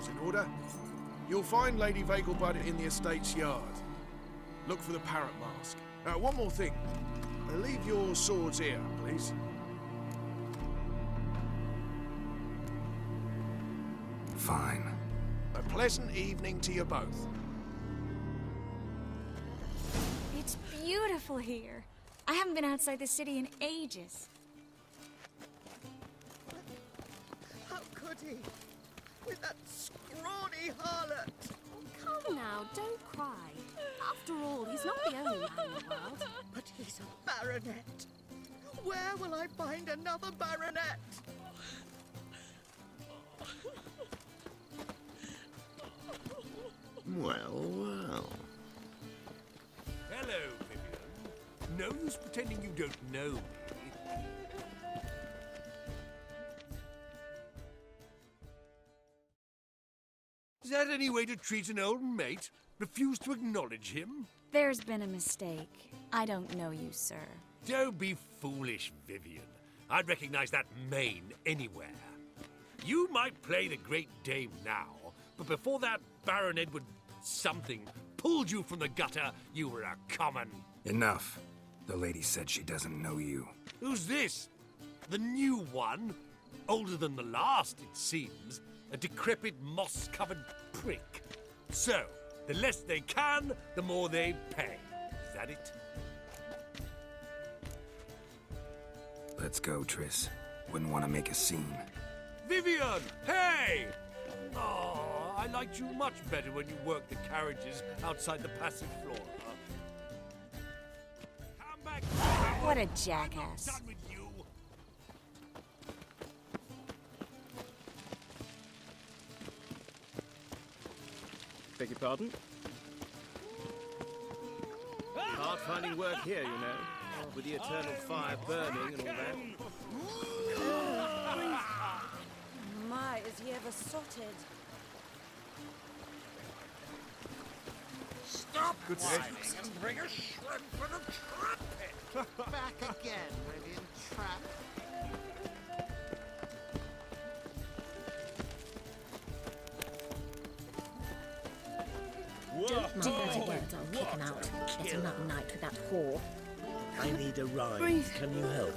essentials in order. You'll find Lady Vegelbud in the estate's yard. Look for the parrot mask. One more thing. Leave your swords here, please. Fine. A pleasant evening to you both. It's beautiful here. I haven't been outside the city in ages. How could he? With that scrawny harlot! Come now, don't cry. After all, he's not the only man in the world. But he's a baronet. Where will I find another baronet? Well, well. Hello, Vivian. No use pretending you don't know me. Is that any way to treat an old mate? Refuse to acknowledge him? There's been a mistake. I don't know you, sir. Don't be foolish, Vivian. I'd recognize that mane anywhere. You might play the Great Dame now, but before that Baron Edward something pulled you from the gutter, you were a common... Enough. The lady said she doesn't know you. Who's this? The new one? Older than the last, it seems. A decrepit, moss-covered prick. So, the less they can, the more they pay. Is that it? Let's go, Triss. Wouldn't want to make a scene. Vivian! Hey! Oh, I liked you much better when you worked the carriages outside the passage floor. Come back! What a jackass. I'm not done with you. Beg your pardon? Hard finding work here, you know, with the eternal fire burning and all that. My, is he ever sotted? Stop Good whining save. and bring a shrimp for the trumpet! Back again, Vivian Trap. Don't mind that again, I'll kick him out. Get another night with that whore. I need a ride. Breathe. Can you help?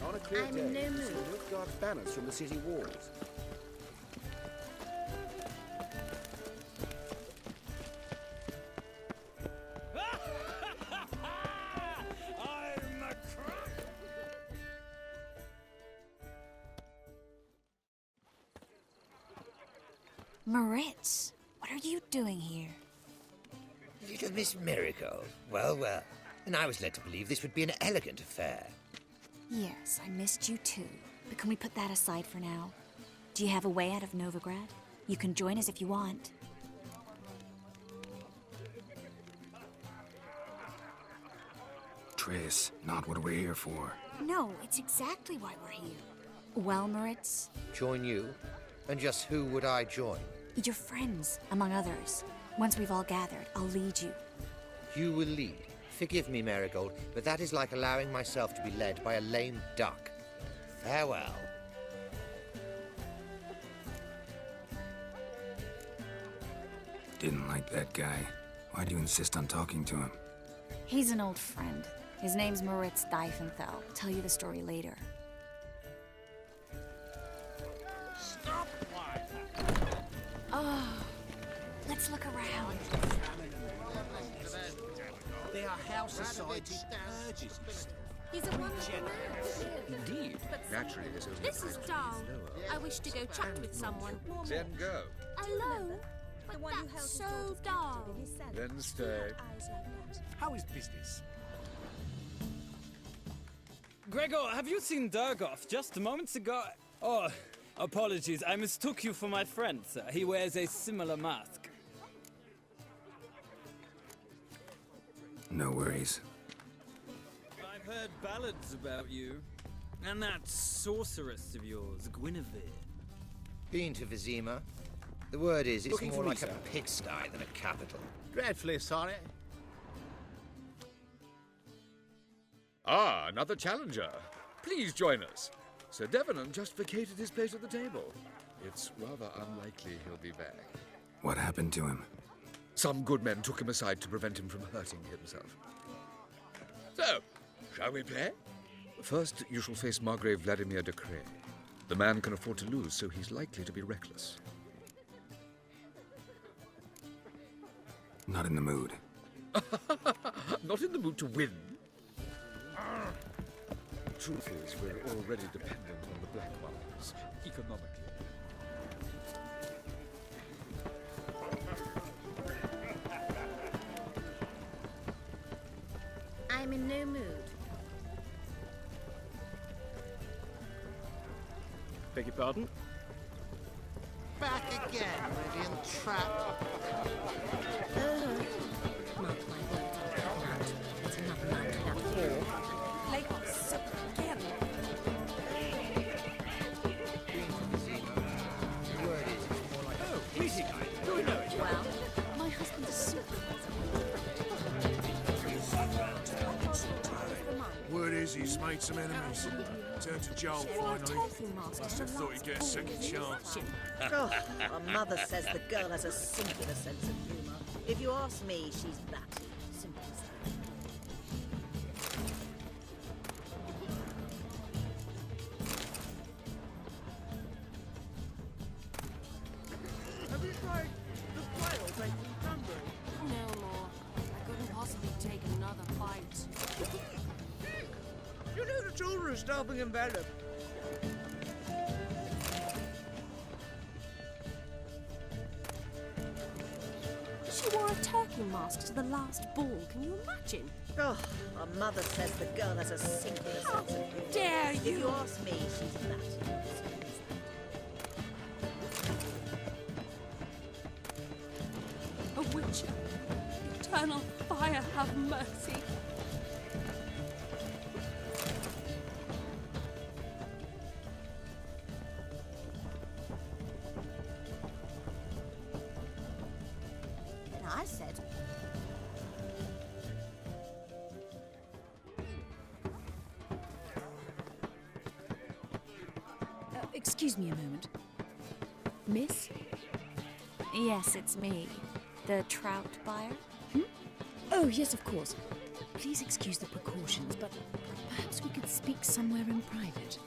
On a clear I'm day, in no you mood. see Nilfgaard's banners from the city walls. I'm a crab! Moritz, what are you doing here? Little Miss Miracle. Well, well. And I was led to believe this would be an elegant affair. Yes, I missed you too. But can we put that aside for now? Do you have a way out of Novigrad? You can join us if you want. Triss, not what we're here for. No, it's exactly why we're here. Well, Moritz, Join you? And just who would I join? your friends, among others. Once we've all gathered, I'll lead you. You will lead. Forgive me, Marigold, but that is like allowing myself to be led by a lame duck. Farewell. Didn't like that guy. Why do you insist on talking to him? He's an old friend. His name's Moritz Diefenthal. Tell you the story later. Stop whining! Oh, let's look around. They are house-aside purges. He's a wonderful man. Indeed. Naturally, this is... This is dull. I wish to go chat with someone. Then go. Alone? But that's so dull. Then stay. How is business? Gregor, have you seen Durgoff just moments ago? Oh, apologies. I mistook you for my friend, sir. He wears a similar mask. No worries. I've heard ballads about you. And that sorceress of yours, Guinevere. Been to Vizima? The word is, it's Looking more for me, like a sir? pigsty than a capital. Dreadfully sorry. Ah, another challenger. Please join us. Sir Devenant just vacated his place at the table. It's rather unlikely he'll be back. What happened to him? Some good men took him aside to prevent him from hurting himself. So, shall we play? First, you shall face Margrave Vladimir de Cray. The man can afford to lose, so he's likely to be reckless. Not in the mood. Not in the mood to win. Truth is, we're already dependent on the black markets, economically. I'm in no mood. Beg your pardon? Back again, Radiant Trap. Mark my words, I'll cut out. It's another man to that whore. Late for supper again. Oh, greeting. Do we know it? Well, my husband's a supervisor. Word is he's made some enemies. Turned to Joel finally. Must have thought he'd get a second chance. Oh, my mother says the girl has a singular sense of humour. If you ask me, she's that. Simple as that. Have you tried the quail making cranberry? No more. I couldn't possibly take another bite. You know the children are stopping in Velop. She wore a turkey mask to the last ball. Can you imagine? Oh, my mother says the girl has a singular sense of humour. Dare If you? you ask me, she's that. A witcher. Eternal fire, have mercy. I said. Excuse me a moment. Miss? Yes, it's me. The trout buyer? Oh, yes, of course. Please excuse the precautions, but perhaps we could speak somewhere in private.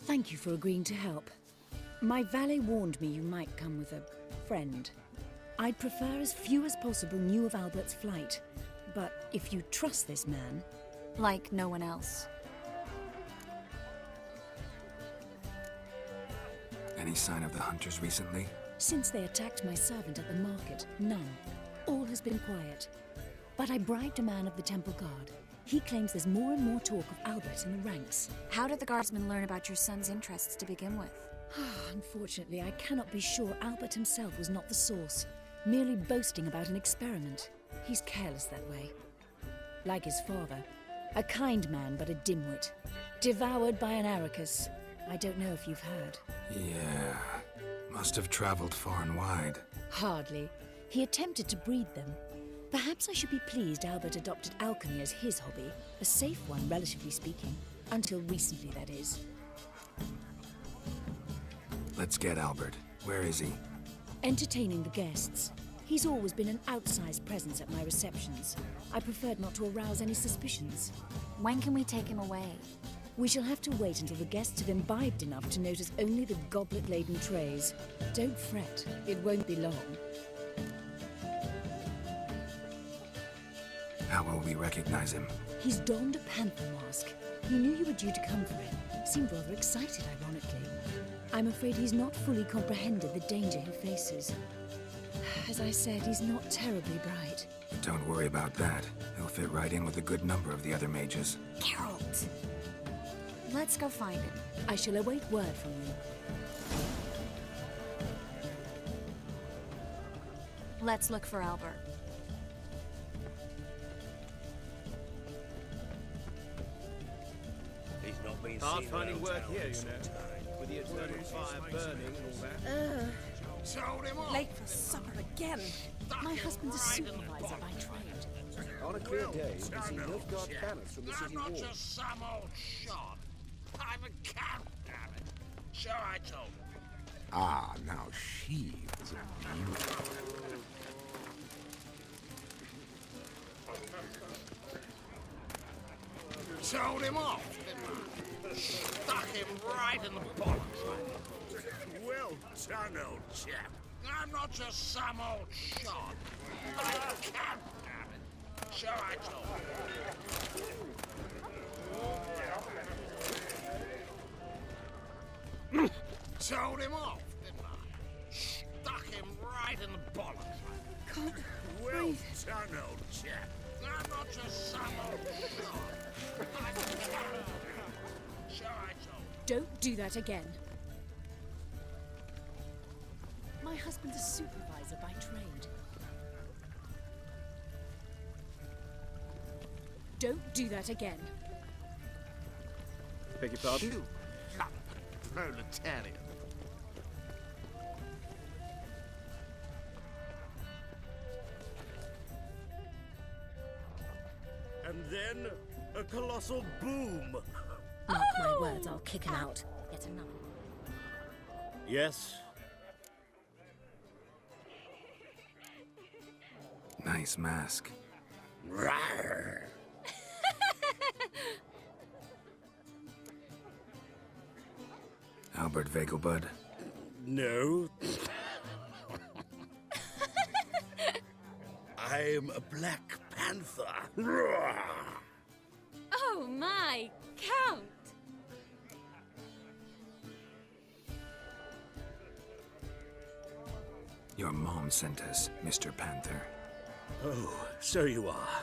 Thank you for agreeing to help. My valet warned me you might come with a friend. I'd prefer as few as possible knew of Albert's flight, but if you trust this man... Like no one else. Any sign of the hunters recently? Since they attacked my servant at the market, none. All has been quiet. But I bribed a man of the Temple Guard. He claims there's more and more talk of Albert in the ranks. How did the guardsmen learn about your son's interests to begin with? Unfortunately, I cannot be sure Albert himself was not the source, merely boasting about an experiment. He's careless that way. Like his father, a kind man but a dimwit. Devoured by an Arrakis. I don't know if you've heard. Yeah, must have traveled far and wide. Hardly. He attempted to breed them. Perhaps I should be pleased Albert adopted alchemy as his hobby. A safe one, relatively speaking. Until recently, that is. Let's get Albert. Where is he? Entertaining the guests. He's always been an outsized presence at my receptions. I preferred not to arouse any suspicions. When can we take him away? We shall have to wait until the guests have imbibed enough to notice only the goblet-laden trays. Don't fret, it won't be long. How will we recognize him? He's donned a panther mask. He knew you were due to come for him. Seemed rather excited, ironically. I'm afraid he's not fully comprehended the danger he faces. As I said, he's not terribly bright. Don't worry about that. He'll fit right in with a good number of the other mages. Geralt! Let's go find him. I shall await word from you. Let's look for Albert. He's not been Hard seen finding around work town here, in you some know. time. With the eternal fire burning and all that. Late for supper again. My husband's a supervisor by trade. On a clear day, you see Nilfgaard banners from the city I'm not wall. just some old shot. I'm a count, damn it. So I told her. Ah, now she was a beauty. Told him off, didn't I? Stuck him right in the bollocks. Well done, old chap. I'm not just some old shot. I'm a count, damn it. So I told her. Told him off, didn't I? Stuck him right in the bollocks. Can't Well breathe. done, old chap. I'm not just some old shot. I'm a count. So I told her. Don't do that again. My husband's a supervisor by trade. Don't do that again. Beg your pardon? You lump proletarian. And then a colossal boom. Mark my words, I'll kick him out. Get another. Yes. Nice mask. Rawr. Albert Vegelbud. No. I'm a Black Panther. Rawr. Oh my, Count! Your mom sent us, Mr. Panther. Oh, so you are.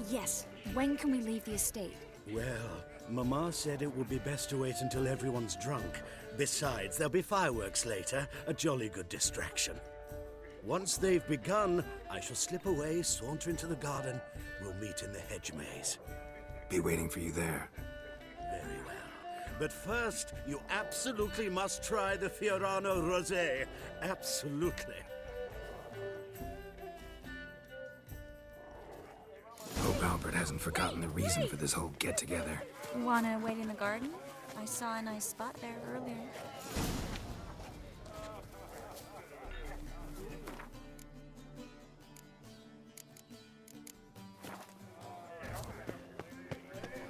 Yes. When can we leave the estate? Well, Mama said it would be best to wait until everyone's drunk. Besides, there'll be fireworks later, a jolly good distraction. Once they've begun, I shall slip away, saunter into the garden. We'll meet in the hedge maze. Be waiting for you there. Very well. But first, you absolutely must try the Fiorano Rosé. Absolutely. Hope Albert hasn't forgotten the reason for this whole get-together. Wanna wait in the garden? I saw a nice spot there earlier.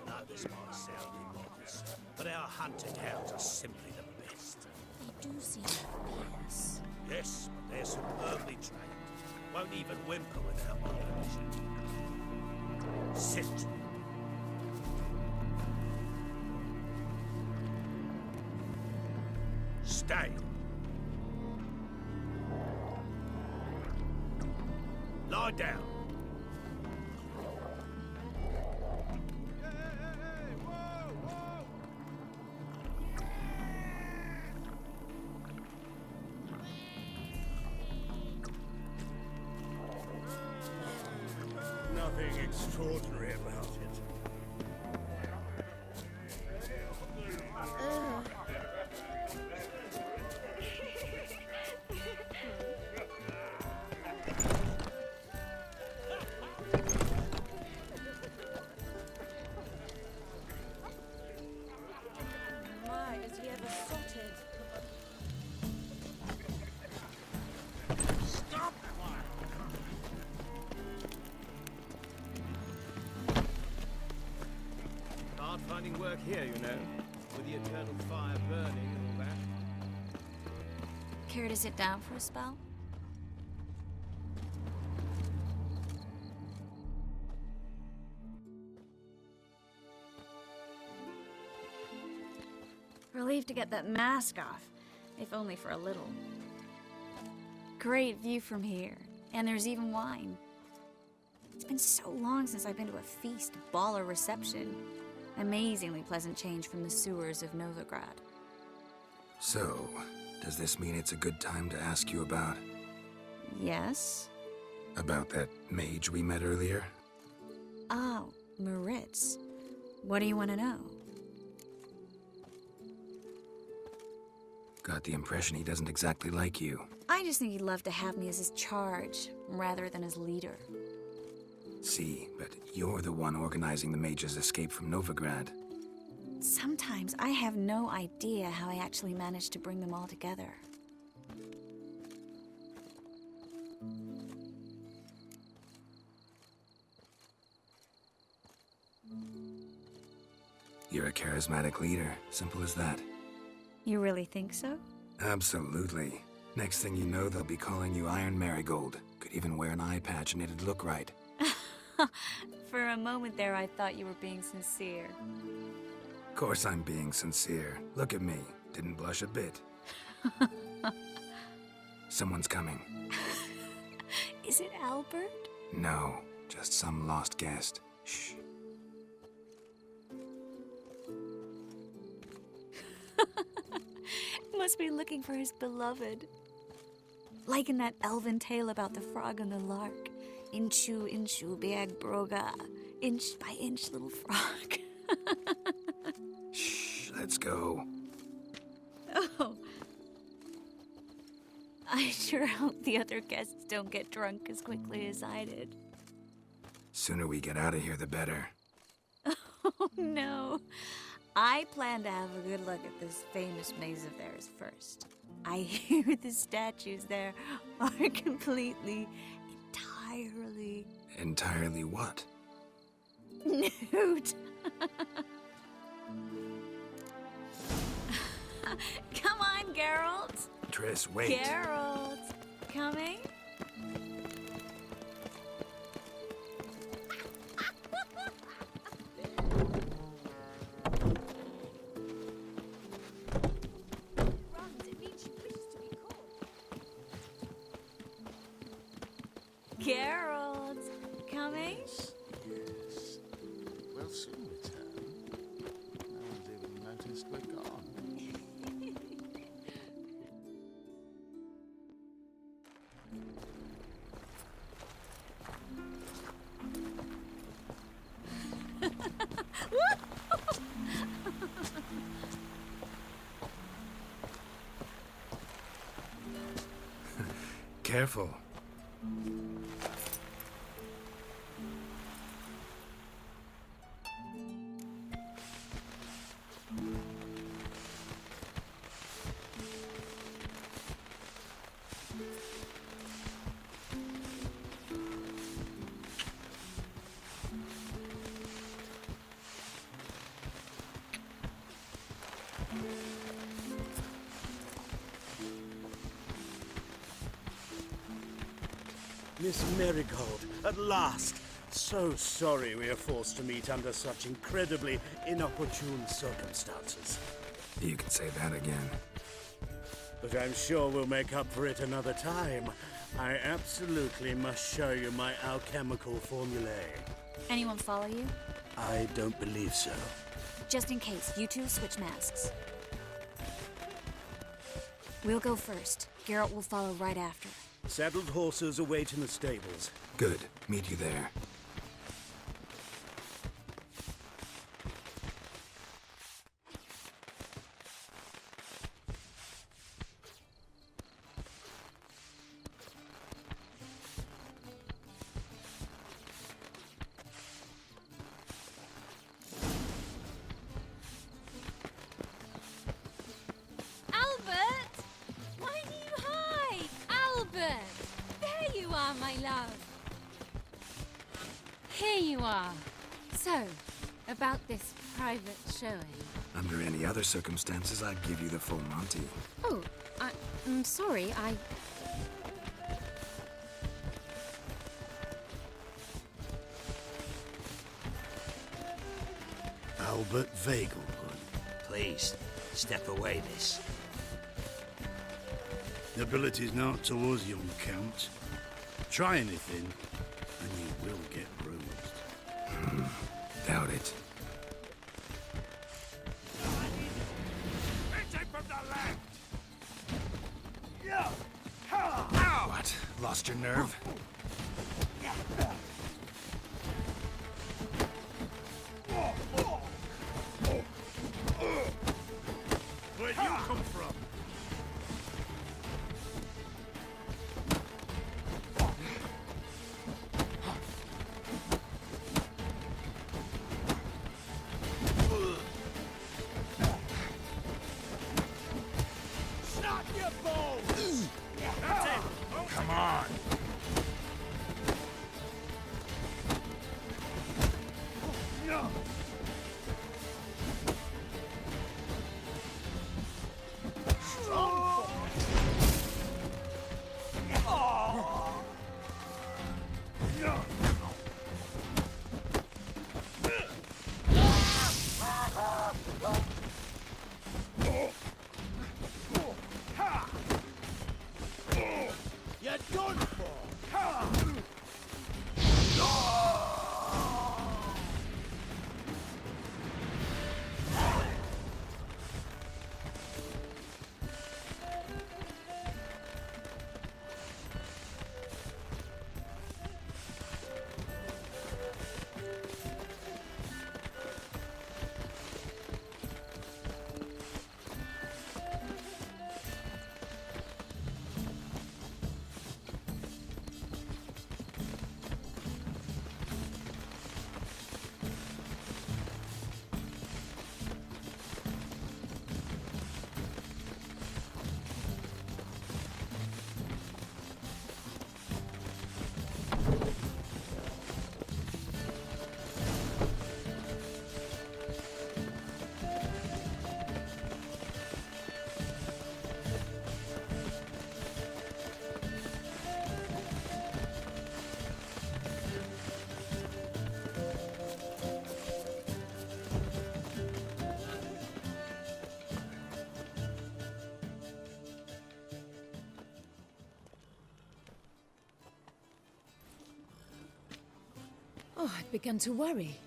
Now this might sound immodest, but our hunted hounds are simply the best. They do seem fierce. Yes, but they're superbly trained. Won't even whimper without my permission. Sit. Stay. Lie down. Nothing extraordinary about it. My, is he ever sorted? Stop! Hard finding work here, you know, with the eternal fire burning and all that. Care to sit down for a spell? Relieved to get that mask off, if only for a little. Great view from here, and there's even wine. It's been so long since I've been to a feast, ball, or reception. Amazingly pleasant change from the sewers of Novigrad. So, does this mean it's a good time to ask you about... Yes? About that mage we met earlier? Oh, Maritz. What do you want to know? Got the impression he doesn't exactly like you. I just think he'd love to have me as his charge, rather than his leader. See, but you're the one organizing the mage's escape from Novigrad. Sometimes I have no idea how I actually managed to bring them all together. You're a charismatic leader. Simple as that. You really think so? Absolutely. Next thing you know, they'll be calling you Iron Marigold. Could even wear an eye patch and it'd look right. For a moment there, I thought you were being sincere. Of course I'm being sincere. Look at me. Didn't blush a bit. Someone's coming. Is it Albert? No, just some lost guest. Shh. Must be looking for his beloved. Like in that elven tale about the frog and the lark. Inchu, inchu, biag broga. Inch by inch, little frog. Shh, let's go. Oh. I sure hope the other guests don't get drunk as quickly as I did. Sooner we get out of here, the better. Oh, no. I plan to have a good look at this famous maze of theirs first. I hear the statues there are completely, entirely... Entirely what? Nude. Come on, Geralt. Triss, wait. Geralt, coming? Geralt, coming? Yes. We'll soon return. No one's even noticed we're gone. Careful. Miss Marigold, at last! So sorry we are forced to meet under such incredibly inopportune circumstances. You can say that again. But I'm sure we'll make up for it another time. I absolutely must show you my alchemical formulae. Anyone follow you? I don't believe so. Just in case, you two switch masks. We'll go first. Geralt will follow right after. Saddled horses await in the stables. Good. Meet you there. My love. Here you are. So, about this private showing. Under any other circumstances, I'd give you the full Monty. Oh, I'm sorry, Albert Vegelbud. Please, step away, miss. Nobility's not towards young Count. Try anything, and you will get bruised. Doubt it. From the left! What? Lost your nerve? Oh, I began to worry.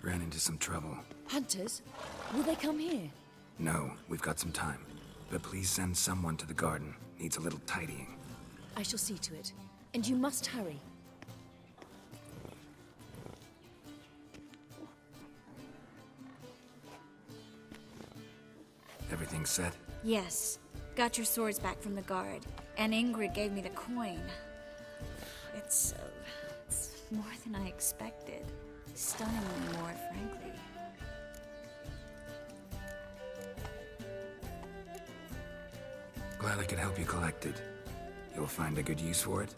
Ran into some trouble. Hunters? Will they come here? No, we've got some time. But please send someone to the garden. Needs a little tidying. I shall see to it. And you must hurry. Everything set? Yes. Got your swords back from the guard. And Ingrid gave me the coin. It's more than I expected. Stunningly more, frankly. Glad I could help you collect it. You'll find a good use for it?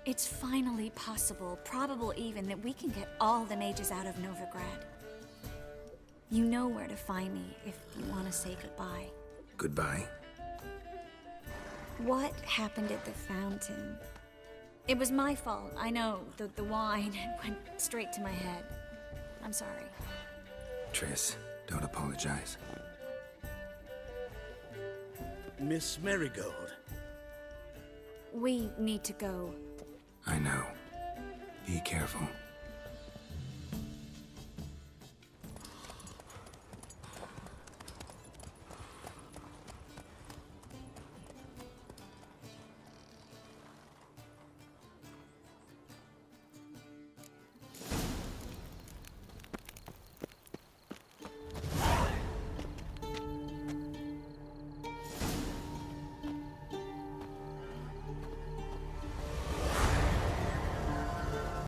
It's finally possible, probable even, that we can get all the mages out of Novigrad. You know where to find me if you want to say goodbye. Goodbye? What happened at the fountain? It was my fault, I know. The wine went straight to my head. I'm sorry. Triss, don't apologize. Miss Marigold. We need to go. I know. Be careful.